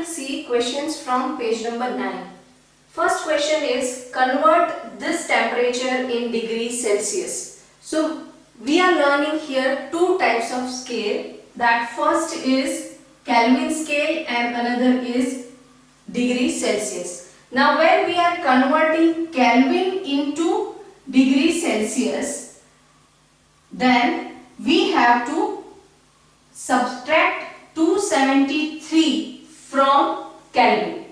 see questions from page number 9. First question is convert this temperature in degrees Celsius. So we are learning here two types of scale. That first is Kelvin scale and another is degrees Celsius. Now when we are converting Kelvin into degrees Celsius, then we have to subtract 273 from Kelvin.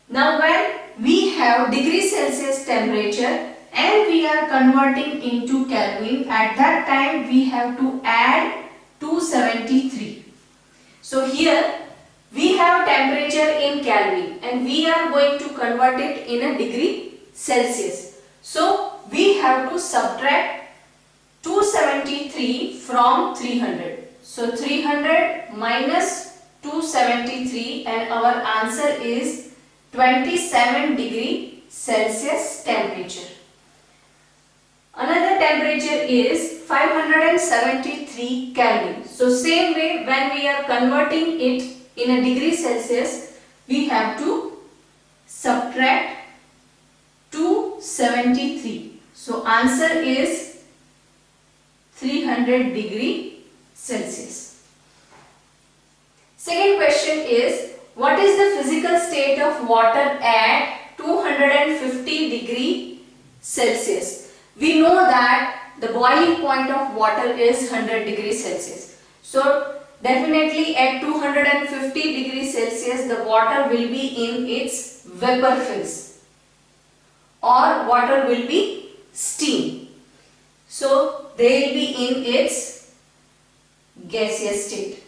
Now when we have degree Celsius temperature and we are converting into Kelvin, at that time we have to add 273. So here we have temperature in Kelvin and we are going to convert it in a degree Celsius. So we have to subtract 273 from 300. So 300 minus 273 and our answer is 27 degree Celsius temperature. Another temperature is 573 Kelvin. So same way, when we are converting it in a degree Celsius, we have to subtract 273. So answer is 300 degree Celsius. Second question is, what is the physical state of water at 250 degree Celsius? We know that the boiling point of water is 100 degrees Celsius. So definitely at 250 degrees Celsius the water will be in its vapor phase or water will be steam. So they will be in its gaseous state,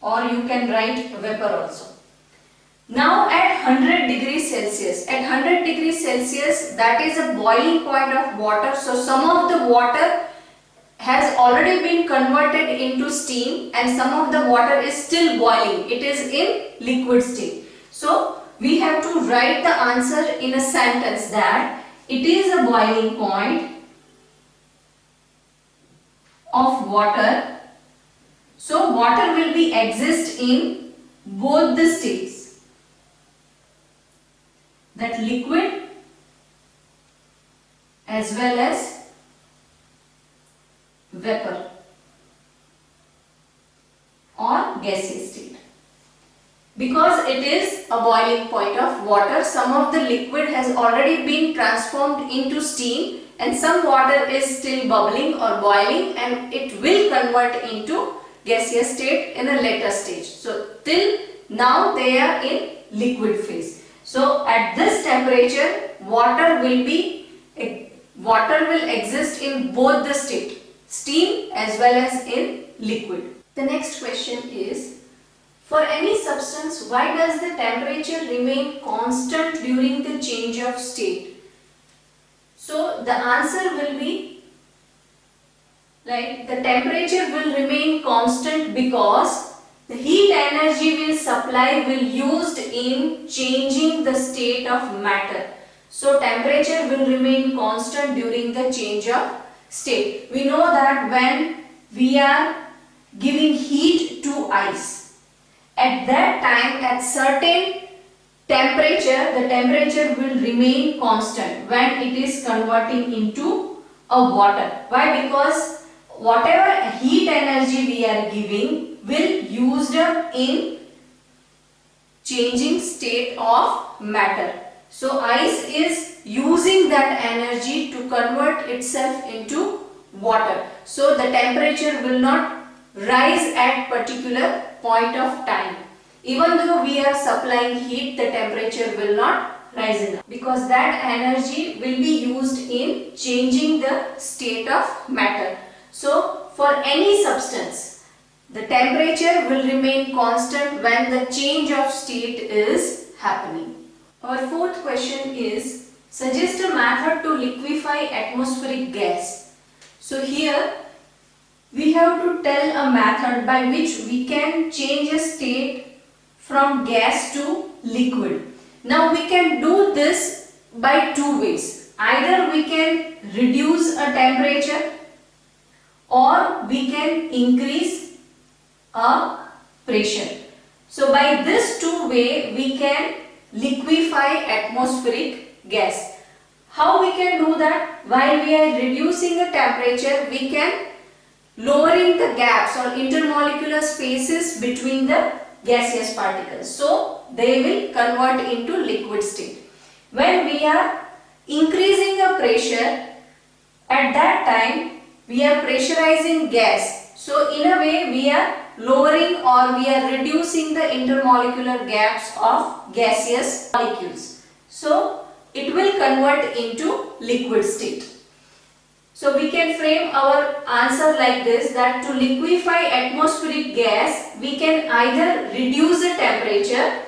or you can write vapor also. Now at 100 degrees Celsius, that is a boiling point of water. So some of the water has already been converted into steam and some of the water is still boiling. It is in liquid state. So we have to write the answer in a sentence that it is a boiling point of water. So water will be exist in both the states, that liquid as well as vapor or gaseous state. Because it is a boiling point of water, some of the liquid has already been transformed into steam and some water is still bubbling or boiling and it will convert into gaseous state in a later stage. So till now they are in liquid phase. So at this temperature water will exist in both the state, steam as well as in liquid. The next question is, for any substance, why does the temperature remain constant during the change of state? So the answer will be like the temperature will remain constant because the heat energy will used in changing the state of matter. So temperature will remain constant during the change of state. We know that when we are giving heat to ice, at that time at certain temperature, the temperature will remain constant when it is converting into a water. Why? Because whatever heat energy we are giving will used up in changing state of matter. So ice is using that energy to convert itself into water. So the temperature will not rise at particular point of time. Even though we are supplying heat, the temperature will not rise enough because that energy will be used in changing the state of matter. So for any substance, the temperature will remain constant when the change of state is happening. Our fourth question is, suggest a method to liquefy atmospheric gas. So here we have to tell a method by which we can change a state from gas to liquid. Now we can do this by two ways. Either we can reduce a temperature or we can increase a pressure. So by this two way we can liquefy atmospheric gas. How we can do that? While we are reducing the temperature, we can lowering the gaps or intermolecular spaces between the gaseous particles. So they will convert into liquid state. When we are increasing the pressure, at that time we are pressurizing gas. So in a way we are lowering or we are reducing the intermolecular gaps of gaseous molecules. So it will convert into liquid state. So we can frame our answer like this, that to liquefy atmospheric gas we can either reduce the temperature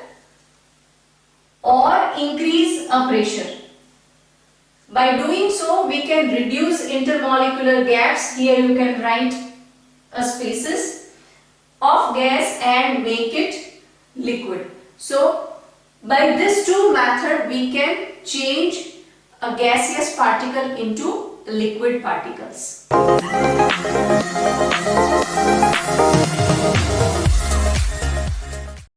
or increase a pressure. By doing so we can reduce intermolecular gaps. Here you can write spaces of gas and make it liquid. So by this two method we can change a gaseous particle into liquid particles.